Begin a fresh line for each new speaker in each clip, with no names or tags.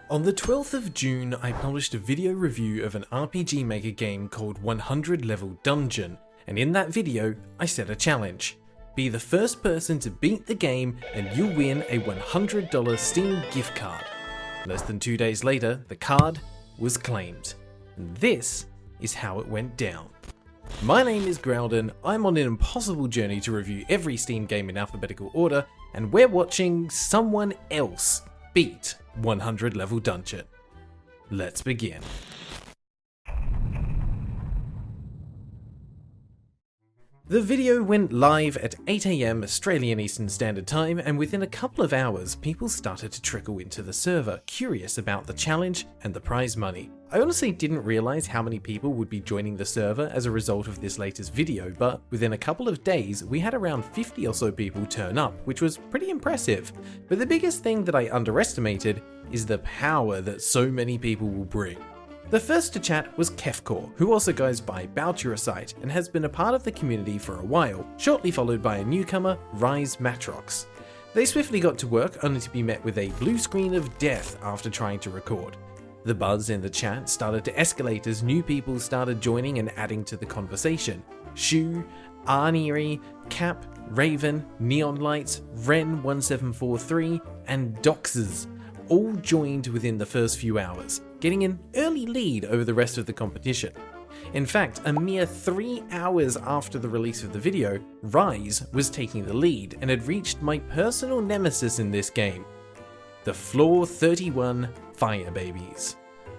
On the 12th of June, I published a video review of an RPG Maker game called 100 Level Dungeon, and in that video, I set a challenge. Be the first person to beat the game and you'll win a $100 Steam gift card. Less than 2 days later, the card was claimed. And this is how it went down. My name is Graeldon, I'm on an impossible journey to review every Steam game in alphabetical order, and we're watching someone else beat 100 Level Dungeon. Let's begin. The video went live at 8 AM Australian Eastern Standard Time, and within a couple of hours, people started to trickle into the server, curious about the challenge and the prize money. I honestly didn't realize how many people would be joining the server as a result of this latest video, but within a couple of days, we had around 50 or so people turn up, which was pretty impressive. But the biggest thing that I underestimated is the power that so many people will bring. The first to chat was Kefkor, who also goes by Bouturicite and has been a part of the community for a while, shortly followed by a newcomer, Rise Matrox. They swiftly got to work, only to be met with a blue screen of death after trying to record. The buzz in the chat started to escalate as new people started joining and adding to the conversation. Shu, Arnieri, Cap, Raven, Neon Lights, Ren1743, and Doxes all joined within the first few hours, getting an early lead over the rest of the competition. In fact, a mere 3 hours after the release of the video, Rise was taking the lead and had reached my personal nemesis in this game, the Floor 31 Fire Babies.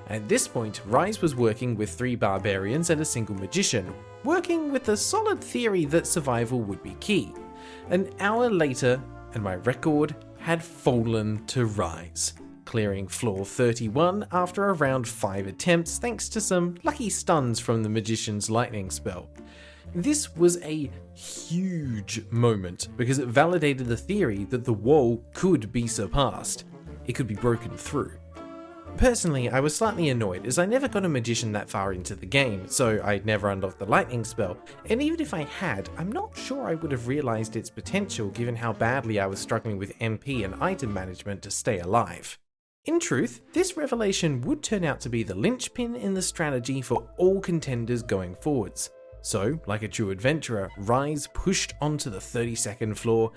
At this point, Rise was working with 3 barbarians and a single magician, working with the solid theory that survival would be key. An hour later, and my record had fallen to Rise, clearing floor 31 after around 5 attempts thanks to some lucky stuns from the magician's lightning spell. This was a huge moment because it validated the theory that the wall could be surpassed. It could be broken through. Personally, I was slightly annoyed as I never got a magician that far into the game, so I'd never unlocked the lightning spell, and even if I had, I'm not sure I would have realized its potential given how badly I was struggling with MP and item management to stay alive. In truth, this revelation would turn out to be the linchpin in the strategy for all contenders going forwards. So, like a true adventurer, Rise pushed onto the 32nd floor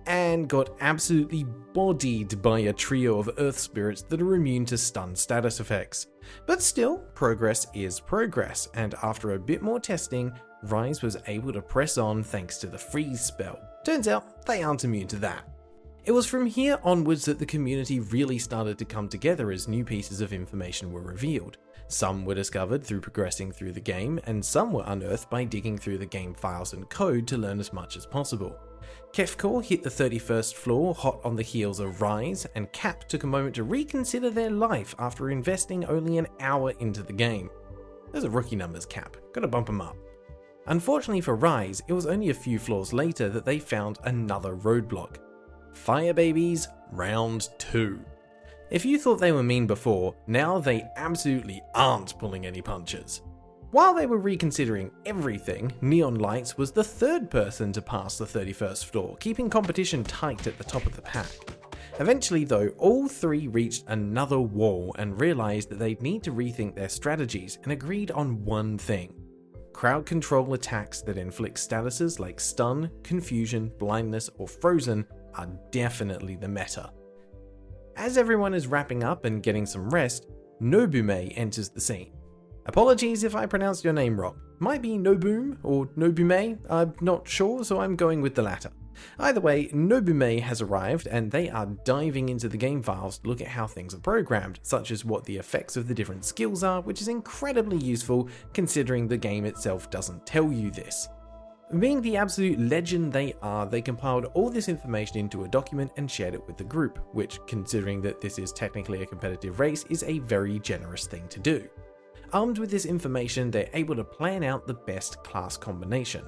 and got absolutely bodied by a trio of earth spirits that are immune to stun status effects. But still, progress is progress, and after a bit more testing, Rise was able to press on thanks to the freeze spell. Turns out, they aren't immune to that. It was from here onwards that the community really started to come together as new pieces of information were revealed. Some were discovered through progressing through the game, and some were unearthed by digging through the game files and code to learn as much as possible. Kefkor hit the 31st floor hot on the heels of Rise, and Cap took a moment to reconsider their life after investing only an hour into the game. Those are rookie numbers, Cap. Gotta bump them up. Unfortunately for Rise, it was only a few floors later that they found another roadblock. Fire Babies Round 2. If you thought they were mean before, now they absolutely aren't pulling any punches. While they were reconsidering everything, Neon Lights was the 3rd person to pass the 31st floor, keeping competition tight at the top of the pack. Eventually though, all 3 reached another wall and realized that they'd need to rethink their strategies and agreed on one thing. Crowd control attacks that inflict statuses like stun, confusion, blindness, or frozen are definitely the meta. As everyone is wrapping up and getting some rest, Nobume enters the scene. Apologies if I pronounced your name wrong. Might be Nobume or Nobume, I'm not sure, so I'm going with the latter. Either way, Nobume has arrived and they are diving into the game files to look at how things are programmed, such as what the effects of the different skills are, which is incredibly useful considering the game itself doesn't tell you this. Being the absolute legend they are, they compiled all this information into a document and shared it with the group, which, considering that this is technically a competitive race, is a very generous thing to do. Armed with this information, they're able to plan out the best class combination.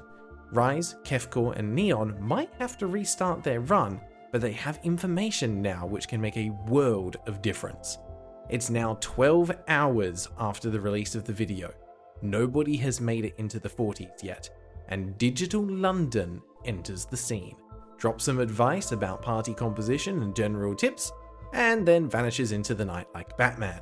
Rise, Kefkor, and Neon might have to restart their run, but they have information now which can make a world of difference. It's now 12 hours after the release of the video. Nobody has made it into the 40s yet, and Digital London enters the scene. Drop some advice about party composition and general tips, and then vanishes into the night like Batman.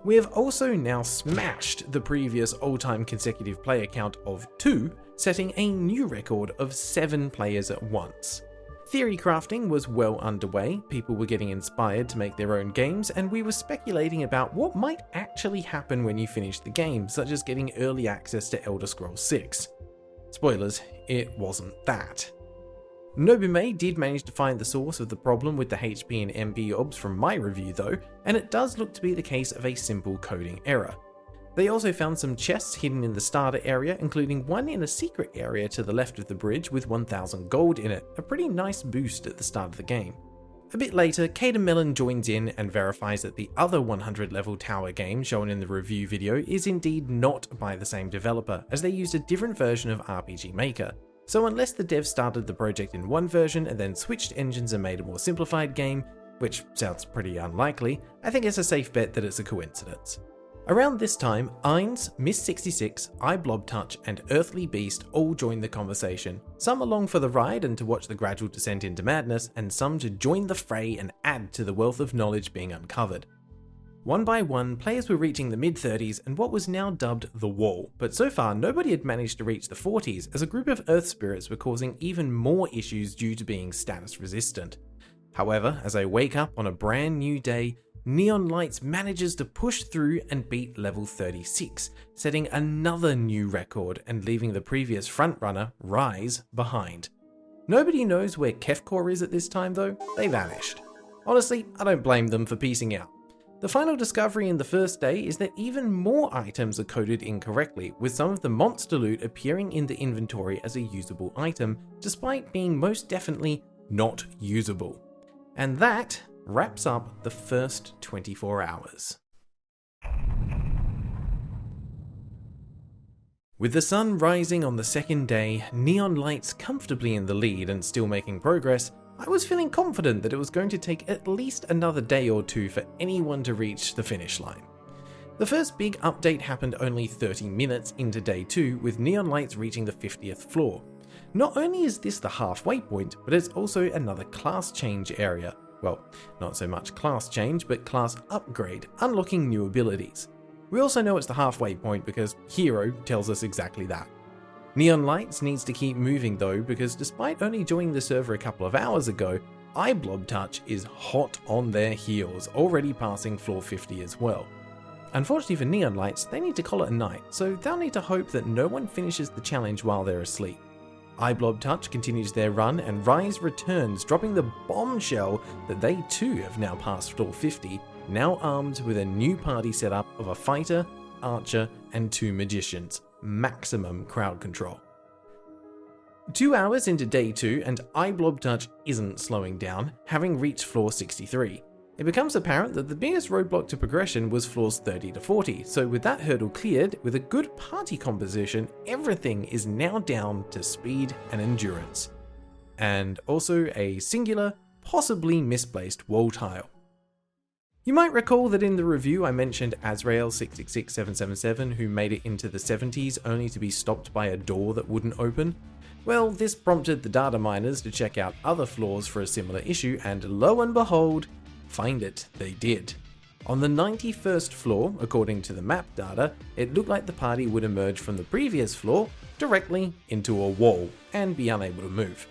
We have also now smashed the previous all-time consecutive player count of 2, setting a new record of 7 players at once. Theory crafting was well underway, people were getting inspired to make their own games, and we were speculating about what might actually happen when you finish the game, such as getting early access to Elder Scrolls 6. Spoilers, it wasn't that. Nobume did manage to find the source of the problem with the HP and MP obs from my review though, and it does look to be the case of a simple coding error. They also found some chests hidden in the starter area, including one in a secret area to the left of the bridge with 1000 gold in it, a pretty nice boost at the start of the game. A bit later, Caden Mellon joins in and verifies that the other 100 level tower game shown in the review video is indeed not by the same developer, as they used a different version of RPG Maker. So unless the devs started the project in one version and then switched engines and made a more simplified game, which sounds pretty unlikely, I think it's a safe bet that it's a coincidence. Around this time, Ainz, Miss66, iBlobTouch, and Earthly Beast all joined the conversation, some along for the ride and to watch the gradual descent into madness, and some to join the fray and add to the wealth of knowledge being uncovered. One by one, players were reaching the mid-30s and what was now dubbed the Wall, but so far nobody had managed to reach the 40s as a group of Earth spirits were causing even more issues due to being status resistant. However, as I wake up on a brand new day, Neon Lights manages to push through and beat level 36, setting another new record and leaving the previous frontrunner, Rise, behind. Nobody knows where Kefcore is at this time though, they vanished. Honestly, I don't blame them for piecing out. The final discovery in the first day is that even more items are coded incorrectly, with some of the monster loot appearing in the inventory as a usable item, despite being most definitely not usable. And that wraps up the first 24 hours. With the sun rising on the second day, Neon Lights comfortably in the lead and still making progress, I was feeling confident that it was going to take at least another day or two for anyone to reach the finish line. The first big update happened only 30 minutes into day 2, with Neon Lights reaching the 50th floor. Not only is this the halfway point, but it's also another class change area. Well, not so much class change, but class upgrade, unlocking new abilities. We also know it's the halfway point because Hero tells us exactly that. Neon Lights needs to keep moving though, because despite only joining the server a couple of hours ago, iBlobTouch is hot on their heels, already passing floor 50 as well. Unfortunately for Neon Lights, they need to call it a night, so they'll need to hope that no one finishes the challenge while they're asleep. iBlobTouch continues their run and Rise returns, dropping the bombshell that they too have now passed floor 50, now armed with a new party setup of a fighter, archer, and 2 magicians. Maximum crowd control. 2 hours into day 2 and iBlobTouch isn't slowing down, having reached floor 63. It becomes apparent that the biggest roadblock to progression was floors 30 to 40, so with that hurdle cleared, with a good party composition, everything is now down to speed and endurance. And also a singular, possibly misplaced wall tile. You might recall that in the review I mentioned Azrael666777 who made it into the 70s only to be stopped by a door that wouldn't open. Well, this prompted the data miners to check out other floors for a similar issue, and lo and behold, find it they did. On the 91st floor, according to the map data, it looked like the party would emerge from the previous floor directly into a wall and be unable to move.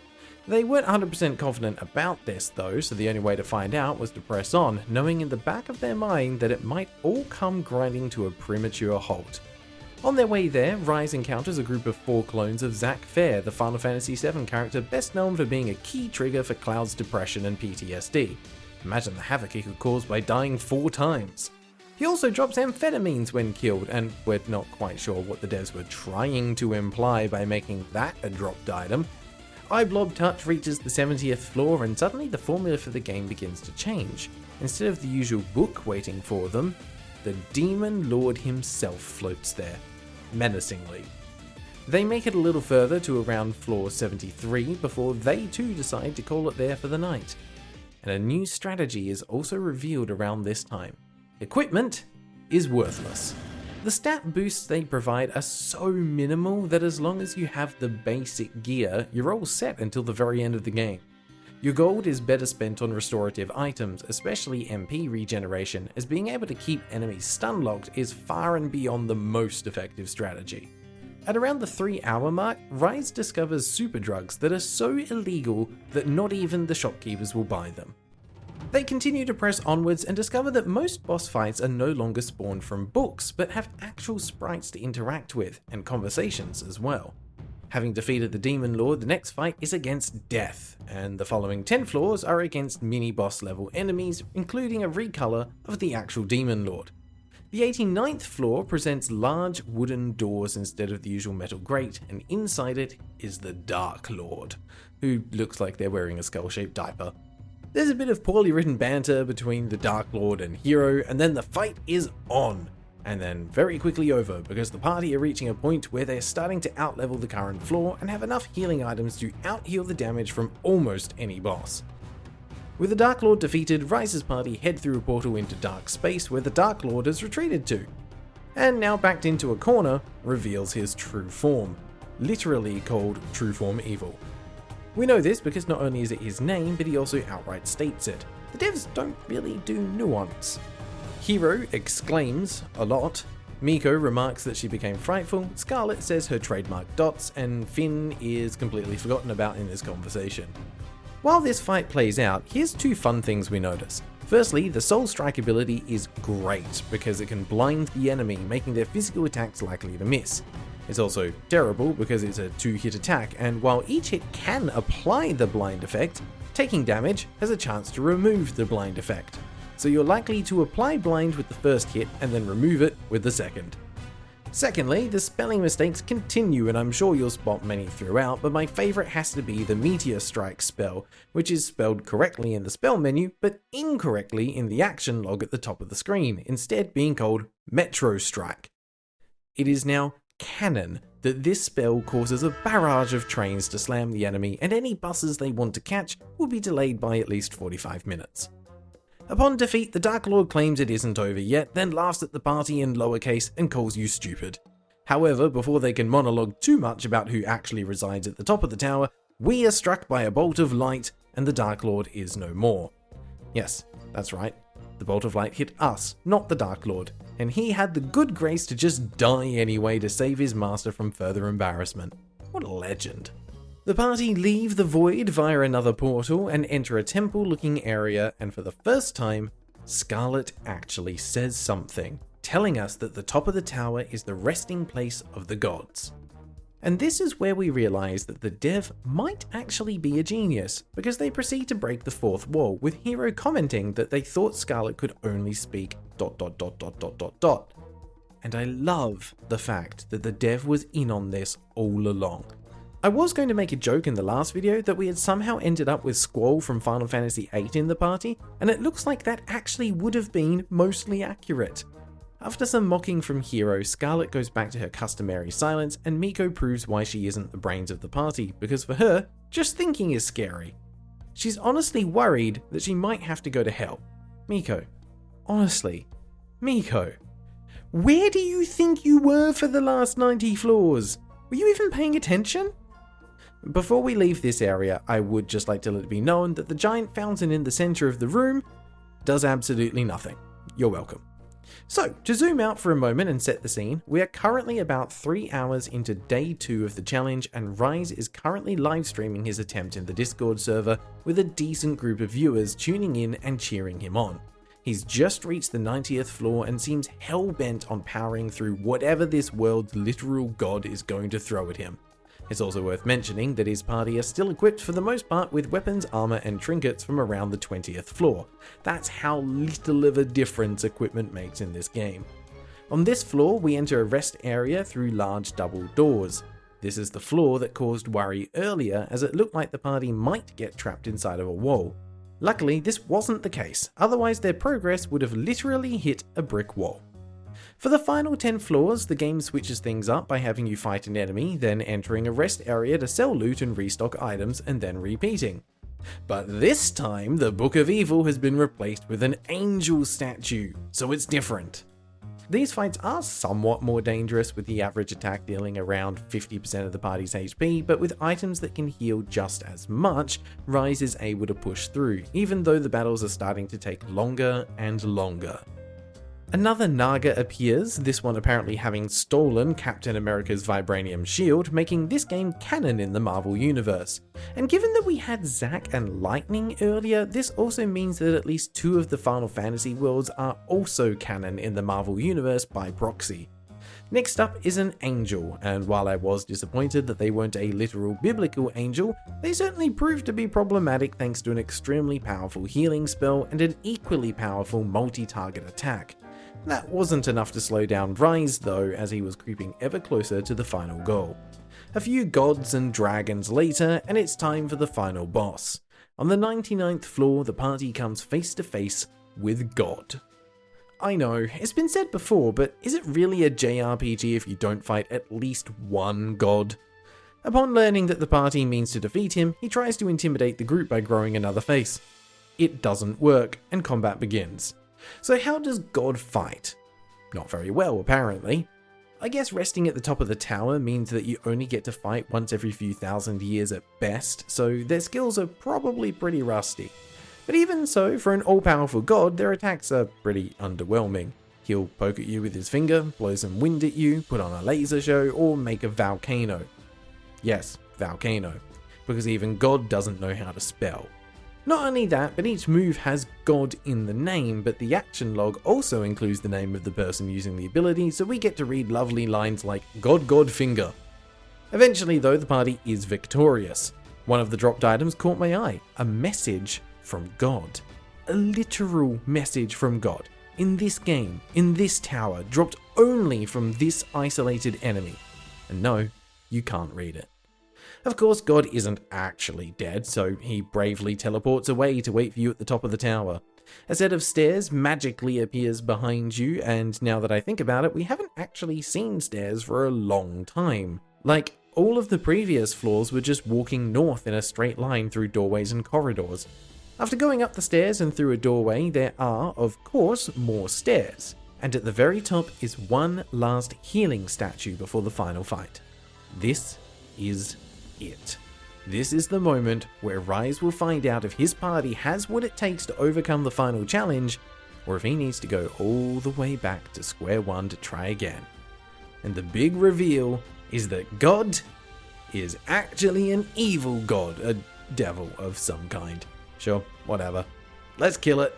They weren't 100% confident about this though, so the only way to find out was to press on, knowing in the back of their mind that it might all come grinding to a premature halt. On their way there, Rise encounters a group of 4 clones of Zack Fair, the Final Fantasy VII character best known for being a key trigger for Cloud's depression and PTSD. Imagine the havoc he could cause by dying 4 times. He also drops amphetamines when killed, and we're not quite sure what the devs were trying to imply by making that a dropped item. iBlobTouch reaches the 70th floor and suddenly the formula for the game begins to change. Instead of the usual book waiting for them, the Demon Lord himself floats there, menacingly. They make it a little further to around floor 73 before they too decide to call it there for the night. And a new strategy is also revealed around this time. Equipment is worthless. The stat boosts they provide are so minimal that as long as you have the basic gear, you're all set until the very end of the game. Your gold is better spent on restorative items, especially MP regeneration, as being able to keep enemies stun locked is far and beyond the most effective strategy. At around the 3-hour mark, Rise discovers super drugs that are so illegal that not even the shopkeepers will buy them. They continue to press onwards and discover that most boss fights are no longer spawned from books, but have actual sprites to interact with, and conversations as well. Having defeated the Demon Lord, the next fight is against Death, and the following 10 floors are against mini-boss level enemies, including a recolor of the actual Demon Lord. The 89th floor presents large wooden doors instead of the usual metal grate, and inside it is the Dark Lord, who looks like they're wearing a skull-shaped diaper. There's a bit of poorly written banter between the Dark Lord and Hero, and then the fight is on, and then very quickly over because the party are reaching a point where they're starting to outlevel the current floor and have enough healing items to out-heal the damage from almost any boss. With the Dark Lord defeated, Rise's party head through a portal into dark space where the Dark Lord has retreated to, and now backed into a corner, reveals his true form, literally called True Form Evil. We know this because not only is it his name, but he also outright states it. The devs don't really do nuance. Hero exclaims a lot, Miko remarks that she became frightful, Scarlet says her trademark dots, and Finn is completely forgotten about in this conversation. While this fight plays out, here's 2 fun things we notice. Firstly, the Soul Strike ability is great because it can blind the enemy, making their physical attacks likely to miss. It's also terrible because it's a 2-hit attack, and while each hit can apply the blind effect, taking damage has a chance to remove the blind effect. So you're likely to apply blind with the first hit and then remove it with the second. Secondly, the spelling mistakes continue, and I'm sure you'll spot many throughout, but my favourite has to be the Meteor Strike spell, which is spelled correctly in the spell menu, but incorrectly in the action log at the top of the screen, instead being called Metro Strike. It is now canon that this spell causes a barrage of trains to slam the enemy, and any buses they want to catch will be delayed by at least 45 minutes. Upon defeat, the Dark Lord claims it isn't over yet, then laughs at the party in lowercase and calls you stupid. However, before they can monologue too much about who actually resides at the top of the tower, we are struck by a bolt of light and the Dark Lord is no more. Yes, that's right. The bolt of light hit us, not the Dark Lord, and he had the good grace to just die anyway to save his master from further embarrassment. What a legend. The party leave the void via another portal and enter a temple-looking area, and for the first time, Scarlet actually says something, telling us that the top of the tower is the resting place of the gods. And this is where we realize that the dev might actually be a genius, because they proceed to break the 4th wall, with Hero commenting that they thought Scarlet could only speak ... And I love the fact that the dev was in on this all along. I was going to make a joke in the last video that we had somehow ended up with Squall from Final Fantasy VIII in the party, and it looks like that actually would have been mostly accurate. After some mocking from Hero, Scarlet goes back to her customary silence, and Miko proves why she isn't the brains of the party, because for her, just thinking is scary. She's honestly worried that she might have to go to hell. Miko. Honestly. Miko. Where do you think you were for the last 90 floors? Were you even paying attention? Before we leave this area, I would just like to let it be known that the giant fountain in the center of the room does absolutely nothing. You're welcome. So, to zoom out for a moment and set the scene, we are currently about 3 hours into day 2 of the challenge, and Rise is currently live streaming his attempt in the Discord server with a decent group of viewers tuning in and cheering him on. He's just reached the 90th floor and seems hell-bent on powering through whatever this world's literal god is going to throw at him. It's also worth mentioning that his party are still equipped for the most part with weapons, armor, and trinkets from around the 20th floor. That's how little of a difference equipment makes in this game. On this floor, we enter a rest area through large double doors. This is the floor that caused worry earlier, as it looked like the party might get trapped inside of a wall. Luckily, this wasn't the case, otherwise their progress would have literally hit a brick wall. For the final 10 floors, the game switches things up by having you fight an enemy, then entering a rest area to sell loot and restock items, and then repeating. But this time, the Book of Evil has been replaced with an angel statue, so it's different. These fights are somewhat more dangerous, with the average attack dealing around 50% of the party's HP, but with items that can heal just as much, Rise is able to push through, even though the battles are starting to take longer and longer. Another Naga appears, this one apparently having stolen Captain America's vibranium shield, making this game canon in the Marvel Universe. And given that we had Zack and Lightning earlier, this also means that at least 2 of the Final Fantasy worlds are also canon in the Marvel Universe by proxy. Next up is an angel, and while I was disappointed that they weren't a literal biblical angel, they certainly proved to be problematic thanks to an extremely powerful healing spell and an equally powerful multi-target attack. That wasn't enough to slow down Rise though, as he was creeping ever closer to the final goal. A few gods and dragons later, and it's time for the final boss. On the 99th floor, the party comes face to face with God. I know, it's been said before, but is it really a JRPG if you don't fight at least one god? Upon learning that the party means to defeat him, he tries to intimidate the group by growing another face. It doesn't work, and combat begins. So how does God fight? Not very well, apparently. I guess resting at the top of the tower means that you only get to fight once every few thousand years at best, so their skills are probably pretty rusty. But even so, for an all-powerful god, their attacks are pretty underwhelming. He'll poke at you with his finger, blow some wind at you, put on a laser show, or make a volcano. Yes, volcano, because even God doesn't know how to spell. Not only that, but each move has God in the name, but the action log also includes the name of the person using the ability, so we get to read lovely lines like God God Finger. Eventually though, the party is victorious. One of the dropped items caught my eye, a message from God. A literal message from God. In this game, in this tower, dropped only from this isolated enemy. And no, you can't read it. Of course, God isn't actually dead, so he bravely teleports away to wait for you at the top of the tower. A set of stairs magically appears behind you, and now that I think about it, we haven't actually seen stairs for a long time. Like, all of the previous floors were just walking north in a straight line through doorways and corridors. After going up the stairs and through a doorway, there are, of course, more stairs. And at the very top is one last healing statue before the final fight. This is it. This is the moment where Rise will find out if his party has what it takes to overcome the final challenge, or if he needs to go all the way back to square one to try again. And the big reveal is that God is actually an evil god, a devil of some kind. Sure, whatever. Let's kill it.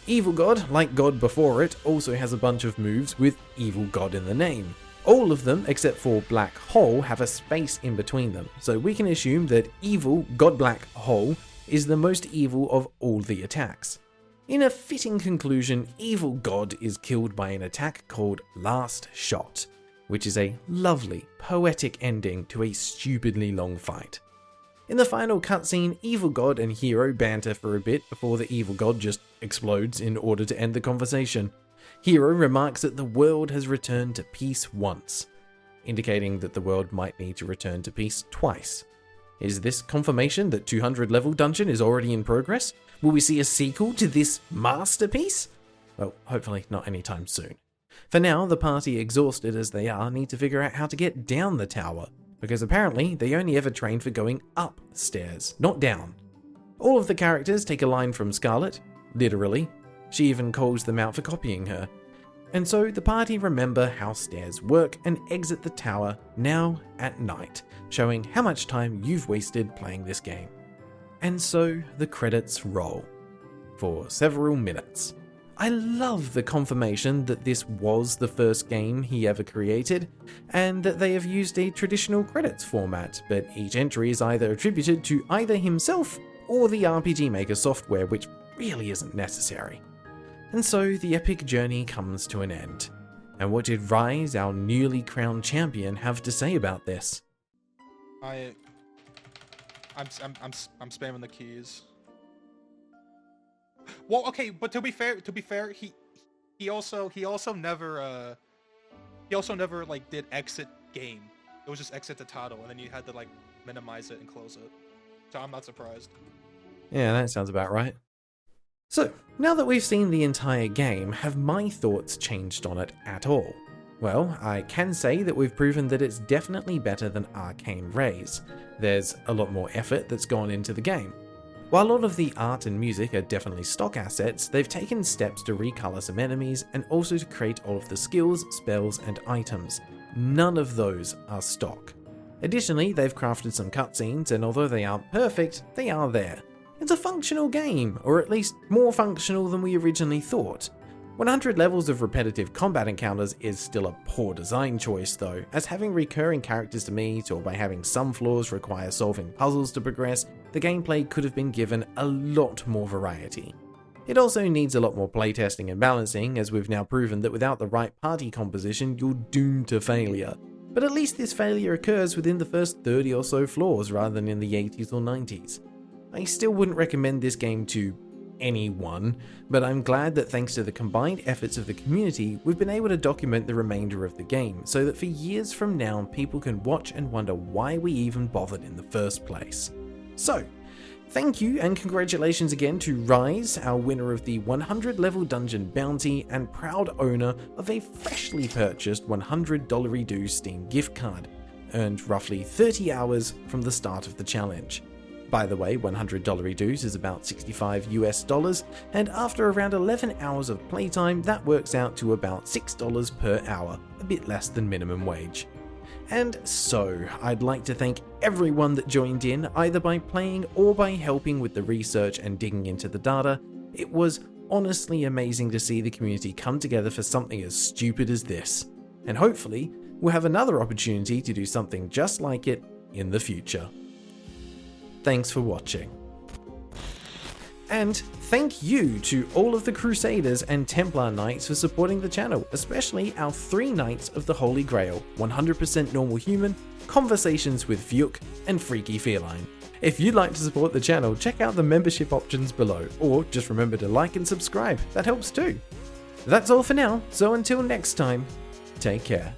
Evil God, like God before it, also has a bunch of moves with Evil God in the name. All of them, except for Black Hole, have a space in between them, so we can assume that Evil God Black Hole is the most evil of all the attacks. In a fitting conclusion, Evil God is killed by an attack called Last Shot, which is a lovely, poetic ending to a stupidly long fight. In the final cutscene, Evil God and Hero banter for a bit before the Evil God just explodes in order to end the conversation. Hero remarks that the world has returned to peace once, indicating that the world might need to return to peace twice. Is this confirmation that 200 level dungeon is already in progress? Will we see a sequel to this masterpiece? Well, hopefully not anytime soon. For now, the party, exhausted as they are, need to figure out how to get down the tower, because apparently they only ever train for going up stairs, not down. All of the characters take a line from Scarlet, literally. She even calls them out for copying her. And so the party remember how stairs work and exit the tower now at night, showing how much time you've wasted playing this game. And so the credits roll for several minutes. I love the confirmation that this was the first game he ever created, and that they have used a traditional credits format, but each entry is either attributed to either himself or the RPG Maker software, which really isn't necessary. And so the epic journey comes to an end. And what did Rise, our newly crowned champion, have to say about this?
I'm spamming the keys. Well, okay, but to be fair, he also never like did exit game. It was just exit the title, and then you had to like minimize it and close it. So I'm not surprised.
Yeah, that sounds about right. So, now that we've seen the entire game, have my thoughts changed on it at all? Well, I can say that we've proven that it's definitely better than Arcane Rays. There's a lot more effort that's gone into the game. While all of the art and music are definitely stock assets, they've taken steps to recolor some enemies and also to create all of the skills, spells, and items. None of those are stock. Additionally, they've crafted some cutscenes, and although they aren't perfect, they are there. It's a functional game, or at least more functional than we originally thought. 100 levels of repetitive combat encounters is still a poor design choice though, as having recurring characters to meet or by having some floors require solving puzzles to progress, the gameplay could have been given a lot more variety. It also needs a lot more playtesting and balancing, as we've now proven that without the right party composition you're doomed to failure. But at least this failure occurs within the first 30 or so floors rather than in the 80s or 90s. I still wouldn't recommend this game to anyone, but I'm glad that thanks to the combined efforts of the community, we've been able to document the remainder of the game, so that for years from now people can watch and wonder why we even bothered in the first place. So, thank you and congratulations again to Rise, our winner of the 100 level dungeon bounty and proud owner of a freshly purchased $100 Steam gift card, earned roughly 30 hours from the start of the challenge. By the way, $100 is about 65 US dollars, and after around 11 hours of playtime, that works out to about $6 per hour, a bit less than minimum wage. And so, I'd like to thank everyone that joined in, either by playing or by helping with the research and digging into the data. It was honestly amazing to see the community come together for something as stupid as this. And hopefully, we'll have another opportunity to do something just like it in the future. Thanks for watching. And thank you to all of the Crusaders and Templar Knights for supporting the channel, especially our 3 Knights of the Holy Grail, 100% Normal Human, Conversations with Vyuk, and Freaky Feline. If you'd like to support the channel, check out the membership options below, or just remember to like and subscribe, that helps too. That's all for now, so until next time, take care.